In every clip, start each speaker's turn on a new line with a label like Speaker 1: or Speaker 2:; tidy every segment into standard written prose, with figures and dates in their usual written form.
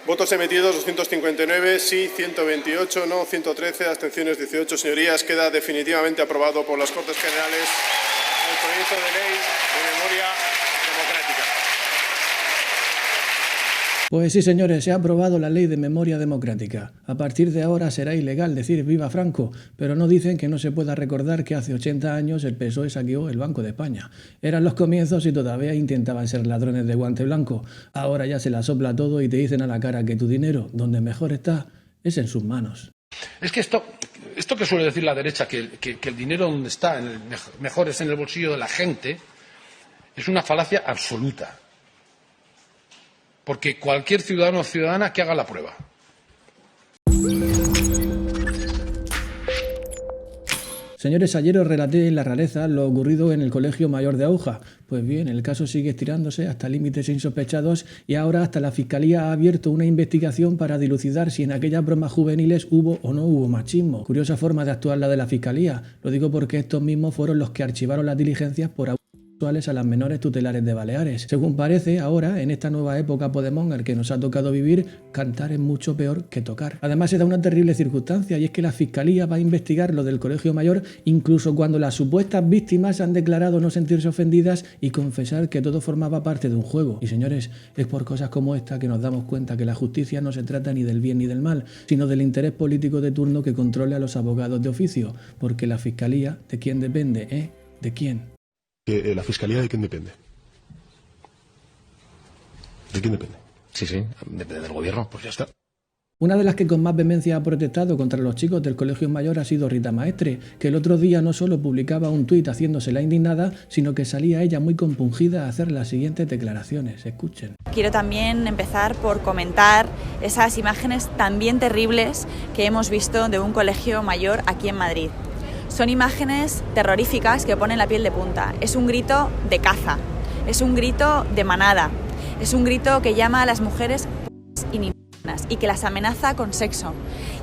Speaker 1: Votos emitidos 259, sí 128, no 113, abstenciones 18. Señorías, queda definitivamente aprobado por las Cortes Generales el proyecto de ley de memoria democrática.
Speaker 2: Pues sí, señores, se ha aprobado la ley de memoria democrática. A partir de ahora será ilegal decir viva Franco, pero no dicen que no se pueda recordar que hace 80 años el PSOE saqueó el Banco de España. Eran los comienzos y todavía intentaban ser ladrones de guante blanco. Ahora ya se la sopla todo y te dicen a la cara que tu dinero, donde mejor está, es en sus manos.
Speaker 3: Es que esto que suele decir la derecha, que el dinero donde está, mejor es en el bolsillo de la gente, es una falacia absoluta. Porque cualquier ciudadano o ciudadana que haga la prueba.
Speaker 2: Señores, ayer os relaté en La Rareza lo ocurrido en el Colegio Mayor de Aúja. Pues bien, el caso sigue estirándose hasta límites insospechados y ahora hasta la Fiscalía ha abierto una investigación para dilucidar si en aquellas bromas juveniles hubo o no hubo machismo. Curiosa forma de actuar la de la Fiscalía. Lo digo porque estos mismos fueron los que archivaron las diligencias por abusos sexuales a las menores tutelares de Baleares. Según parece, ahora, en esta nueva época podemonger que nos ha tocado vivir, cantar es mucho peor que tocar. Además, se da una terrible circunstancia y es que la Fiscalía va a investigar lo del Colegio Mayor incluso cuando las supuestas víctimas han declarado no sentirse ofendidas y confesar que todo formaba parte de un juego. Y señores, es por cosas como esta que nos damos cuenta que la justicia no se trata ni del bien ni del mal, sino del interés político de turno que controle a los abogados de oficio. Porque la Fiscalía, ¿de quién depende? ¿De quién?
Speaker 4: ¿La Fiscalía de quién depende? ¿De quién depende?
Speaker 5: Sí, depende del gobierno, pues ya está.
Speaker 2: Una de las que con más vehemencia ha protestado contra los chicos del Colegio Mayor ha sido Rita Maestre, que el otro día no solo publicaba un tuit haciéndose la indignada, sino que salía ella muy compungida a hacer las siguientes declaraciones. Escuchen.
Speaker 6: Quiero también empezar por comentar esas imágenes también terribles que hemos visto de un colegio mayor aquí en Madrid. Son imágenes terroríficas que ponen la piel de punta. Es un grito de caza, es un grito de manada, es un grito que llama a las mujeres y niñas y que las amenaza con sexo.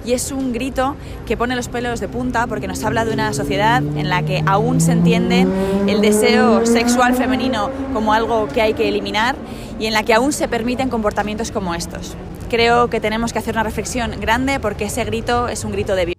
Speaker 6: Y es un grito que pone los pelos de punta porque nos habla de una sociedad en la que aún se entiende el deseo sexual femenino como algo que hay que eliminar y en la que aún se permiten comportamientos como estos. Creo que tenemos que hacer una reflexión grande porque ese grito es un grito de violencia.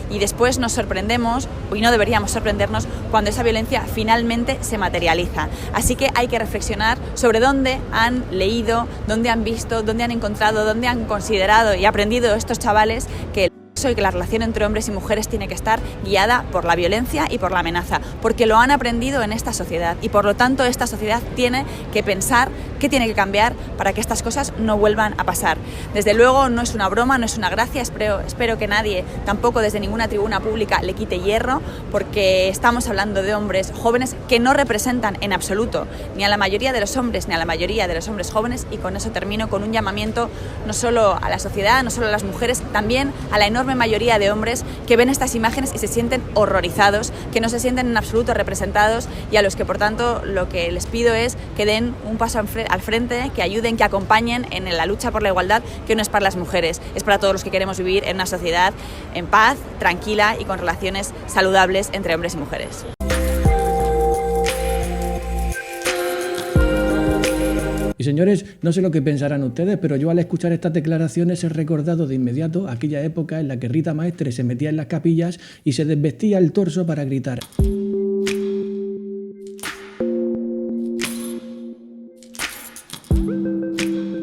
Speaker 6: Y después nos sorprendemos, y no deberíamos sorprendernos, cuando esa violencia finalmente se materializa. Así que hay que reflexionar sobre dónde han leído, dónde han visto, dónde han encontrado, dónde han considerado y aprendido estos chavales que el sexo y que la relación entre hombres y mujeres tiene que estar guiada por la violencia y por la amenaza, porque lo han aprendido en esta sociedad y por lo tanto esta sociedad tiene que pensar qué tiene que cambiar para que estas cosas no vuelvan a pasar. Desde luego no es una broma, no es una gracia, espero que nadie, tampoco desde ninguna tribuna pública, le quite hierro, porque estamos hablando de hombres jóvenes que no representan en absoluto ni a la mayoría de los hombres ni a la mayoría de los hombres jóvenes, y con eso termino con un llamamiento no solo a la sociedad, no solo a las mujeres, también a la enorme mayoría de hombres que ven estas imágenes y se sienten horrorizados, que no se sienten en absoluto representados y a los que por tanto lo que les pido es que den un paso al frente, que ayuden, que acompañen en la lucha por la igualdad, que no es para las mujeres, es para todos los que queremos vivir en una sociedad en paz, tranquila y con relaciones saludables entre hombres y mujeres.
Speaker 2: Y señores, no sé lo que pensarán ustedes, pero yo al escuchar estas declaraciones he recordado de inmediato aquella época en la que Rita Maestre se metía en las capillas y se desvestía el torso para gritar.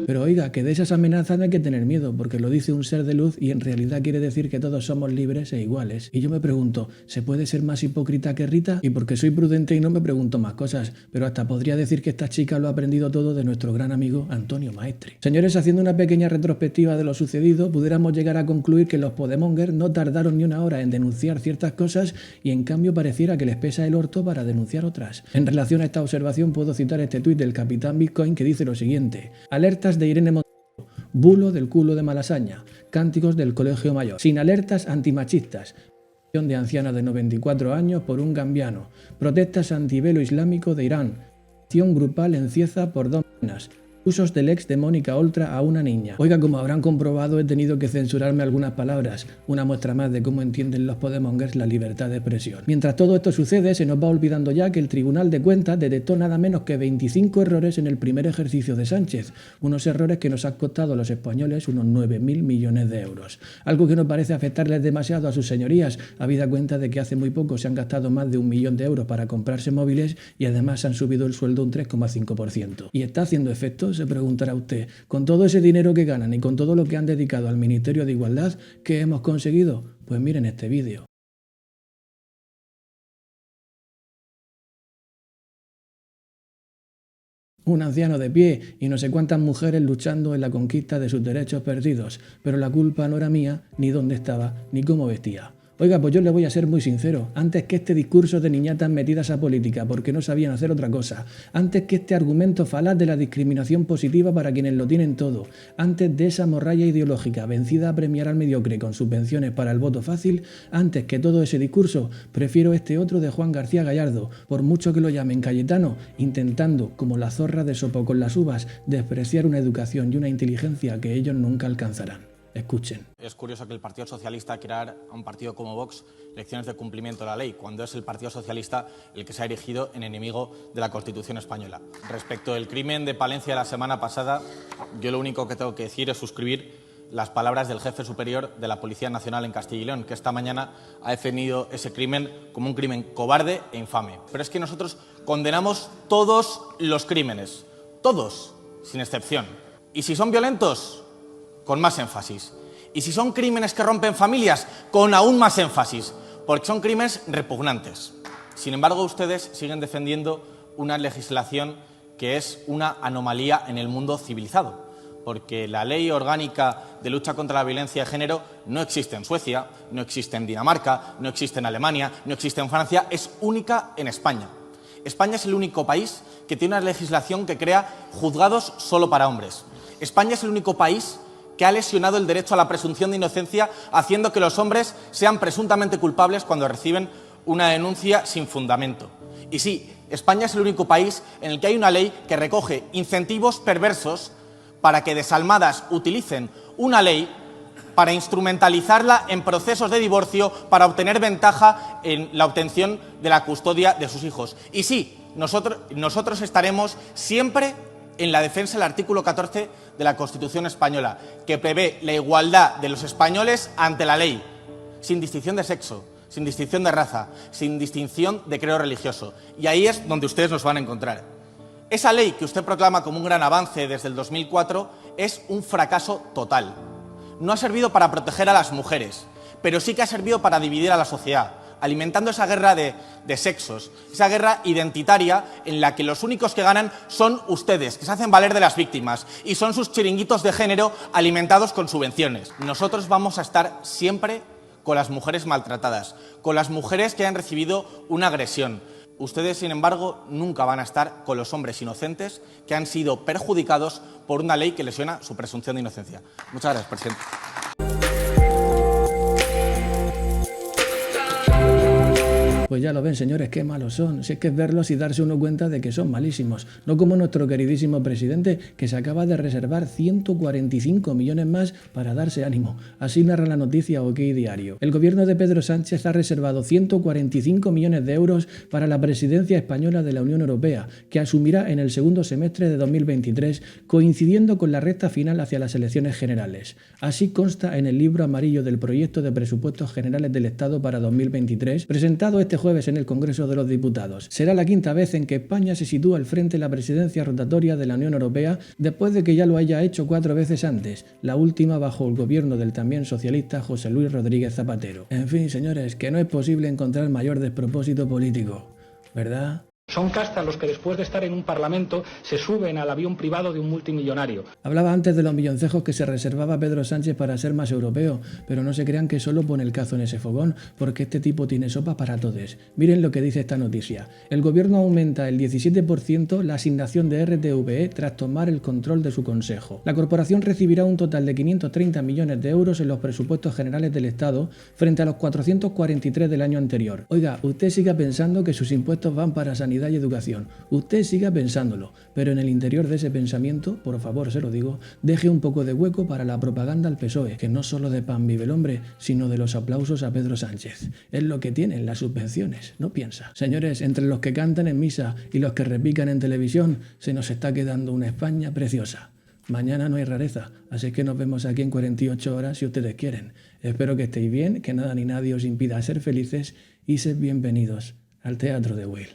Speaker 2: Pero oiga, que de esas amenazas no hay que tener miedo, porque lo dice un ser de luz y en realidad quiere decir que todos somos libres e iguales. Y yo me pregunto, ¿se puede ser más hipócrita que Rita? Y porque soy prudente y no me pregunto más cosas, pero hasta podría decir que esta chica lo ha aprendido todo de nuestro gran amigo Antonio Maestre. Señores, haciendo una pequeña retrospectiva de lo sucedido, pudiéramos llegar a concluir que los podemongers no tardaron ni una hora en denunciar ciertas cosas y en cambio pareciera que les pesa el orto para denunciar otras. En relación a esta observación puedo citar este tuit del Capitán Bitcoin que dice lo siguiente: alertas de Irene Montero, bulo del culo de Malasaña, cánticos del Colegio Mayor, sin alertas antimachistas, de anciana de 94 años por un gambiano, protestas antivelo islámico de Irán, acción grupal en Cieza por 2 semanas, usos del ex de Mónica Oltra a una niña. Oiga, como habrán comprobado, he tenido que censurarme algunas palabras, una muestra más de cómo entienden los podemongers la libertad de expresión. Mientras todo esto sucede, se nos va olvidando ya que el Tribunal de Cuentas detectó nada menos que 25 errores en el primer ejercicio de Sánchez, unos errores que nos han costado a los españoles unos 9.000 millones de euros. Algo que no parece afectarles demasiado a sus señorías, habida cuenta de que hace muy poco se han gastado más de 1 millón de euros para comprarse móviles y además han subido el sueldo un 3,5%. ¿Y está haciendo efecto? Se preguntará usted. Con todo ese dinero que ganan y con todo lo que han dedicado al Ministerio de Igualdad, ¿qué hemos conseguido? Pues miren este vídeo. Un anciano de pie y no sé cuántas mujeres luchando en la conquista de sus derechos perdidos, pero la culpa no era mía, ni dónde estaba, ni cómo vestía. Oiga, pues yo le voy a ser muy sincero, antes que este discurso de niñatas metidas a política porque no sabían hacer otra cosa, antes que este argumento falaz de la discriminación positiva para quienes lo tienen todo, antes de esa morralla ideológica vencida a premiar al mediocre con subvenciones para el voto fácil, antes que todo ese discurso, prefiero este otro de Juan García Gallardo, por mucho que lo llamen Cayetano, intentando, como la zorra de sopo con las uvas, despreciar una educación y una inteligencia que ellos nunca alcanzarán. Escuchen.
Speaker 7: Es curioso que el Partido Socialista quiera dar a un partido como Vox lecciones de cumplimiento de la ley, cuando es el Partido Socialista el que se ha erigido en enemigo de la Constitución española. Respecto del crimen de Palencia la semana pasada, yo lo único que tengo que decir es suscribir las palabras del jefe superior de la Policía Nacional en Castilla y León, que esta mañana ha definido ese crimen como un crimen cobarde e infame. Pero es que nosotros condenamos todos los crímenes, todos, sin excepción. Y si son violentos, con más énfasis. Y si son crímenes que rompen familias, con aún más énfasis, porque son crímenes repugnantes. Sin embargo, ustedes siguen defendiendo una legislación que es una anomalía en el mundo civilizado, porque la ley orgánica de lucha contra la violencia de género no existe en Suecia, no existe en Dinamarca, no existe en Alemania, no existe en Francia, es única en España. España es el único país que tiene una legislación que crea juzgados solo para hombres. España es el único país que ha lesionado el derecho a la presunción de inocencia, haciendo que los hombres sean presuntamente culpables cuando reciben una denuncia sin fundamento. Y sí, España es el único país en el que hay una ley que recoge incentivos perversos para que desalmadas utilicen una ley para instrumentalizarla en procesos de divorcio para obtener ventaja en la obtención de la custodia de sus hijos. Y sí, nosotros estaremos siempre en la defensa del artículo 14 de la Constitución española, que prevé la igualdad de los españoles ante la ley, sin distinción de sexo, sin distinción de raza, sin distinción de credo religioso. Y ahí es donde ustedes nos van a encontrar. Esa ley que usted proclama como un gran avance desde el 2004 es un fracaso total. No ha servido para proteger a las mujeres, pero sí que ha servido para dividir a la sociedad, alimentando esa guerra de sexos, esa guerra identitaria en la que los únicos que ganan son ustedes, que se hacen valer de las víctimas, y son sus chiringuitos de género alimentados con subvenciones. Nosotros vamos a estar siempre con las mujeres maltratadas, con las mujeres que han recibido una agresión. Ustedes, sin embargo, nunca van a estar con los hombres inocentes que han sido perjudicados por una ley que lesiona su presunción de inocencia. Muchas gracias, presidente.
Speaker 2: Pues ya lo ven, señores, qué malos son. Si es que es verlos y darse uno cuenta de que son malísimos. No como nuestro queridísimo presidente, que se acaba de reservar 145 millones más para darse ánimo. Así narra la noticia OK Diario. El gobierno de Pedro Sánchez ha reservado 145 millones de euros para la presidencia española de la Unión Europea, que asumirá en el segundo semestre de 2023, coincidiendo con la recta final hacia las elecciones generales. Así consta en el libro amarillo del proyecto de presupuestos generales del Estado para 2023, presentado este jueves en el Congreso de los Diputados. Será la quinta vez en que España se sitúa al frente de la presidencia rotatoria de la Unión Europea, después de que ya lo haya hecho 4 veces antes, la última bajo el gobierno del también socialista José Luis Rodríguez Zapatero. En fin, señores, que no es posible encontrar mayor despropósito político, ¿verdad?
Speaker 8: Son castas los que después de estar en un parlamento se suben al avión privado de un multimillonario.
Speaker 2: Hablaba antes de los milloncejos que se reservaba Pedro Sánchez para ser más europeo, pero no se crean que solo pone el cazo en ese fogón, porque este tipo tiene sopa para todos. Miren lo que dice esta noticia. El gobierno aumenta el 17% la asignación de RTVE tras tomar el control de su consejo. La corporación recibirá un total de 530 millones de euros en los presupuestos generales del Estado, frente a los 443 del año anterior. Oiga, usted siga pensando que sus impuestos van para sanidad sanidad y educación. Usted siga pensándolo, pero en el interior de ese pensamiento, por favor se lo digo, deje un poco de hueco para la propaganda al PSOE, que no solo de pan vive el hombre, sino de los aplausos a Pedro Sánchez. Es lo que tienen las subvenciones, no piensa. Señores, entre los que cantan en misa y los que repican en televisión, se nos está quedando una España preciosa. Mañana no hay rareza, así que nos vemos aquí en 48 horas si ustedes quieren. Espero que estéis bien, que nada ni nadie os impida ser felices y sed bienvenidos al Teatro de Will.